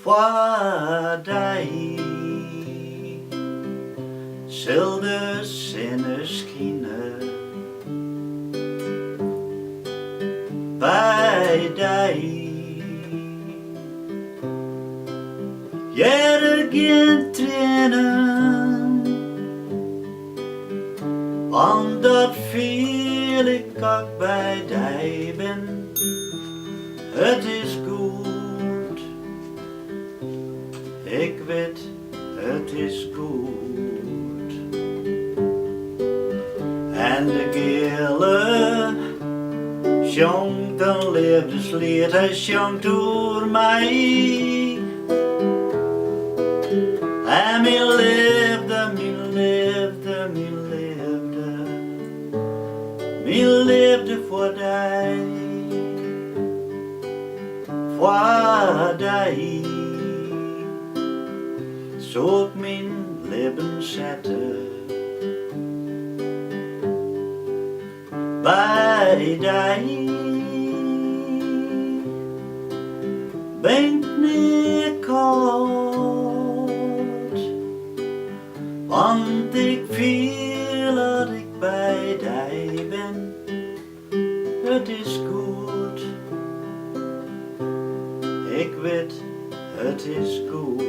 voor die zal de zinnen schijnen bij die. Jere geen tranen, want dat viel ik ook bij die ben. Het is goed, ik weet, het is goed. En de gele zongt een liefdeslied, hij zongt door mij. En mijn liefde, mijn liefde, mijn liefde, mijn liefde voor die, voor die. Zo ik mijn lippen zetten bij die. Ben ik niet koud, want ik voel dat ik bij die ben. Het is goed, ik weet, het is goed.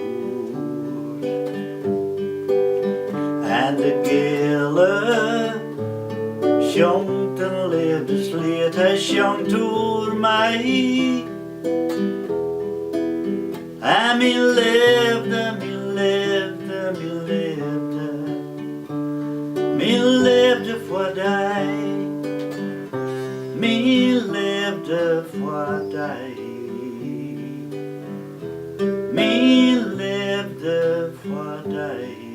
En de gele zongt een liefdeslied, hij zongt door mij. En mijn liefde, mijn liefde, mijn liefde, mijn liefde voor die, mijn liefde voor die, mijn liefde voor die.